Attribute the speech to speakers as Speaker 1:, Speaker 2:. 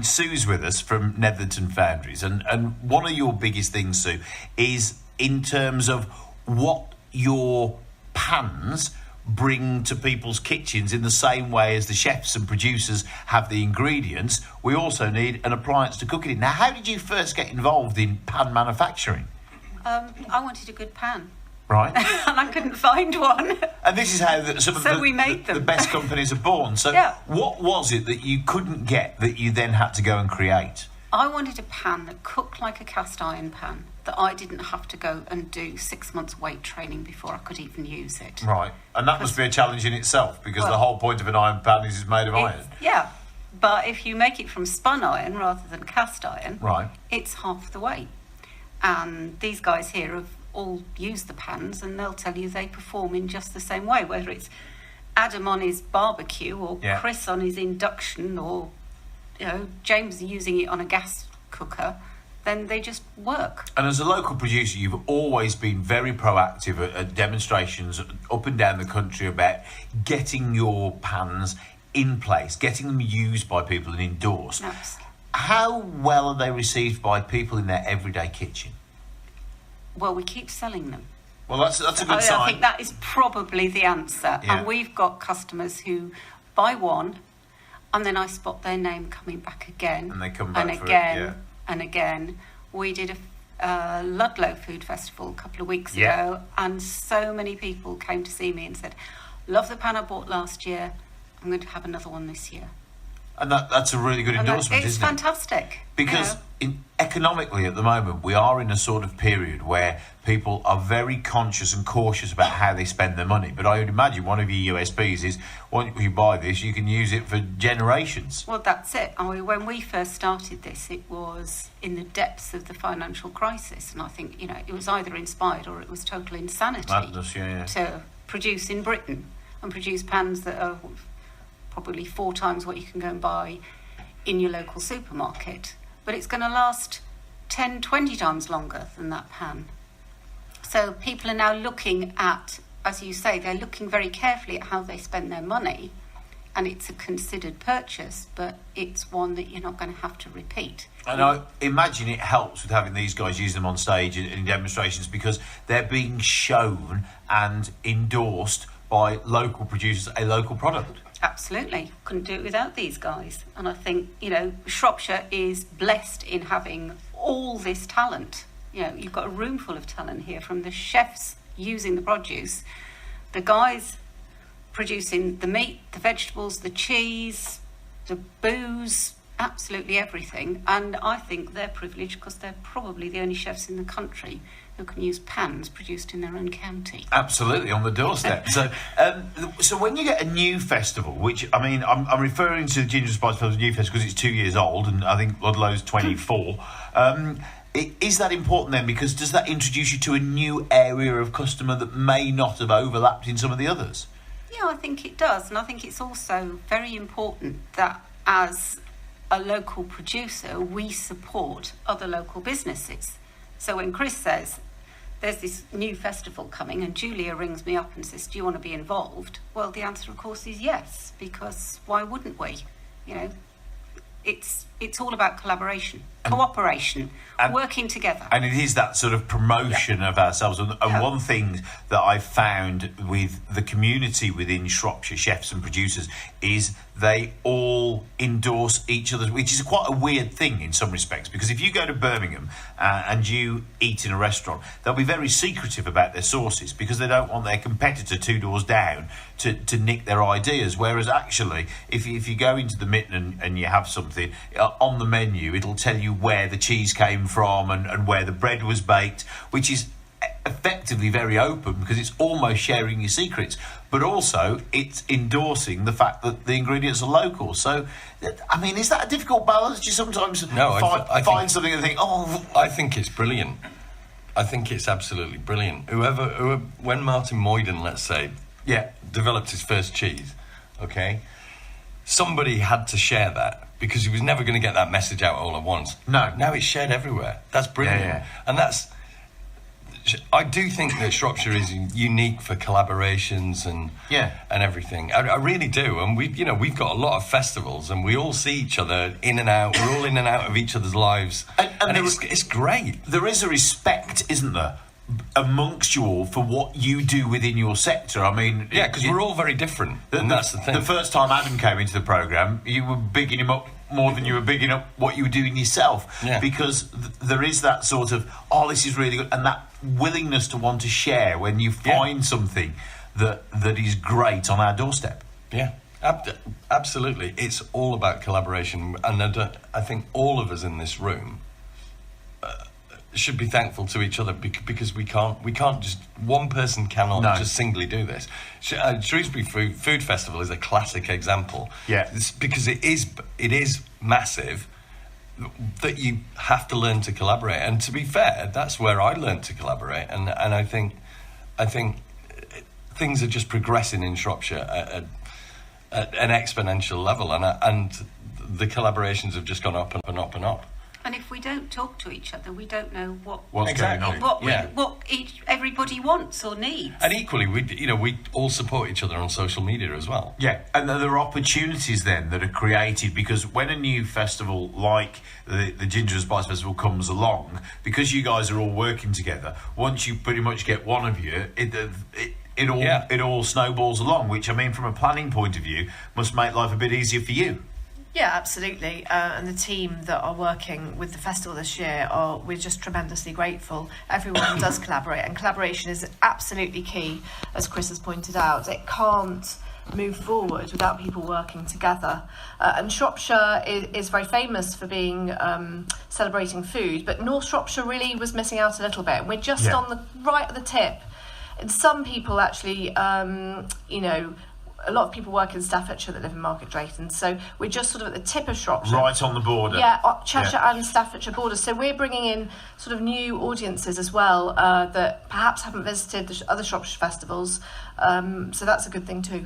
Speaker 1: Sue's with us from Netherton Foundries, and one of your biggest things, Sue, is in terms of what your pans bring to people's kitchens in the same way as the chefs and producers have the ingredients. We also need an appliance to cook it in. Now, how did you first get involved in pan manufacturing?
Speaker 2: I wanted a good pan.
Speaker 1: Right.
Speaker 2: And I couldn't find one.
Speaker 1: And this is how some of the best companies are born. So what was it that you couldn't get that you then had to go and create?
Speaker 2: I wanted a pan that cooked like a cast iron pan, that I didn't have to go and do 6 months weight training before I could even use it.
Speaker 1: Right. And that must be a challenge in itself, because the whole point of an iron pan is it's made of iron.
Speaker 2: Yeah. But if you make it from spun iron rather than cast iron,
Speaker 1: right,
Speaker 2: it's half the weight. And these guys here have all used the pans, and they'll tell you they perform in just the same way, whether it's Adam on his barbecue or Chris on his induction, or James using it on a gas cooker, then they just work.
Speaker 1: And as a local producer, you've always been very proactive at demonstrations up and down the country about getting your pans in place, getting them used by people and endorsed.
Speaker 2: Absolutely.
Speaker 1: How well are they received by people in their everyday kitchen?
Speaker 2: Well, we keep selling them.
Speaker 1: Well, that's a good sign.
Speaker 2: I think that is probably the answer.
Speaker 1: Yeah.
Speaker 2: And we've got customers who buy one, and then I spot their name coming back again.
Speaker 1: And they come back
Speaker 2: and
Speaker 1: for
Speaker 2: again,
Speaker 1: it, yeah.
Speaker 2: And again. We did a Ludlow Food Festival a couple of weeks ago, and so many people came to see me and said, love the pan I bought last year, I'm going to have another one this year.
Speaker 1: And that's a really good endorsement, isn't it?
Speaker 2: It's fantastic.
Speaker 1: Because economically at the moment, we are in a sort of period where people are very conscious and cautious about how they spend their money. But I would imagine one of your USPs is, once you buy this, you can use it for generations.
Speaker 2: Well, that's it. When we first started this, it was in the depths of the financial crisis. And I think, it was either inspired or it was total insanity to produce in Britain and produce pans that are probably 4 times what you can go and buy in your local supermarket. But it's going to last 10, 20 times longer than that pan. So people are now looking at, as you say, they're looking very carefully at how they spend their money, and it's a considered purchase, but it's one that you're not going to have to repeat.
Speaker 1: And I imagine it helps with having these guys use them on stage in demonstrations, because they're being shown and endorsed by local producers, a local product.
Speaker 2: Absolutely. Couldn't do it without these guys. And I think, Shropshire is blessed in having all this talent. You've got a room full of talent here, from the chefs using the produce, the guys producing the meat, the vegetables, the cheese, the booze, absolutely everything. And I think they're privileged because they're probably the only chefs in the country who can use pans produced in their own county.
Speaker 1: Absolutely, on the doorstep. So when you get a new festival, which, I'm referring to the Ginger Spice Festival New Festival because it's 2 years old, and I think Ludlow's 24. Is that important then? Because does that introduce you to a new area of customer that may not have overlapped in some of the others?
Speaker 2: Yeah, I think it does. And I think it's also very important that as a local producer, we support other local businesses. So when Chris says, there's this new festival coming, and Julia rings me up and says, do you want to be involved? Well, the answer, of course, is yes, because why wouldn't we? It's all about collaboration, cooperation, working together.
Speaker 1: And it is that sort of promotion of ourselves. And one thing that I've found with the community within Shropshire, chefs and producers, is they all endorse each other, which is quite a weird thing in some respects, because if you go to Birmingham and you eat in a restaurant, they'll be very secretive about their sauces because they don't want their competitor 2 doors down to nick their ideas. Whereas actually, if you go into the Mytton and you have something, on the menu it'll tell you where the cheese came from and where the bread was baked, which is effectively very open because it's almost sharing your secrets, but also it's endorsing the fact that the ingredients are local. So, is that a difficult balance? Do you sometimes find something and think,
Speaker 3: I think it's brilliant. I think it's absolutely brilliant. When Martin Moyden, let's say, developed his first cheese, somebody had to share that because he was never going to get that message out all at once.
Speaker 1: No.
Speaker 3: Now it's shared everywhere. That's brilliant.
Speaker 1: Yeah.
Speaker 3: And that's... I do think that Shropshire is unique for collaborations and everything. I really do. And we've got a lot of festivals, and we all see each other in and out. We're all in and out of each other's lives, and it's great.
Speaker 1: There is a respect, isn't there, amongst you all for what you do within your sector. I mean,
Speaker 3: because we're all very different, and that's the thing.
Speaker 1: The first time Adam came into the programme, you were bigging him up more than you were bigging up what you were doing yourself, because there is that sort of, this is really good, and that willingness to want to share when you find something that is great on our doorstep.
Speaker 3: Yeah, absolutely. It's all about collaboration, and I think all of us in this room should be thankful to each other, because we can't just, one person cannot just singly do this. Shrewsbury Food Festival is a classic example.
Speaker 1: Yeah,
Speaker 3: because it is massive, that you have to learn to collaborate. And to be fair, that's where I learned to collaborate, and I think things are just progressing in Shropshire at an exponential level, and the collaborations have just gone up and up and up.
Speaker 2: And if we don't talk to each other, we don't know
Speaker 1: what's going on.
Speaker 2: What everybody wants or needs.
Speaker 3: And equally, we all support each other on social media as well.
Speaker 1: Yeah, and there are opportunities then that are created, because when a new festival like the Ginger and Spice Festival comes along, because you guys are all working together, once you pretty much get one of you, it all snowballs along, which, I mean, from a planning point of view, must make life a bit easier for you.
Speaker 4: Yeah, absolutely. And the team that are working with the festival this year, we're just tremendously grateful. Everyone does collaborate, and collaboration is absolutely key, as Chris has pointed out. It can't move forward without people working together. And Shropshire is very famous for being celebrating food, but North Shropshire really was missing out a little bit. We're just on the right at the tip. And some people actually, a lot of people work in Staffordshire that live in Market Drayton, so we're just sort of at the tip of Shropshire.
Speaker 1: Right on the border.
Speaker 4: Yeah, Cheshire and Staffordshire border. So we're bringing in sort of new audiences as well, that perhaps haven't visited the other Shropshire festivals. So that's a good thing too.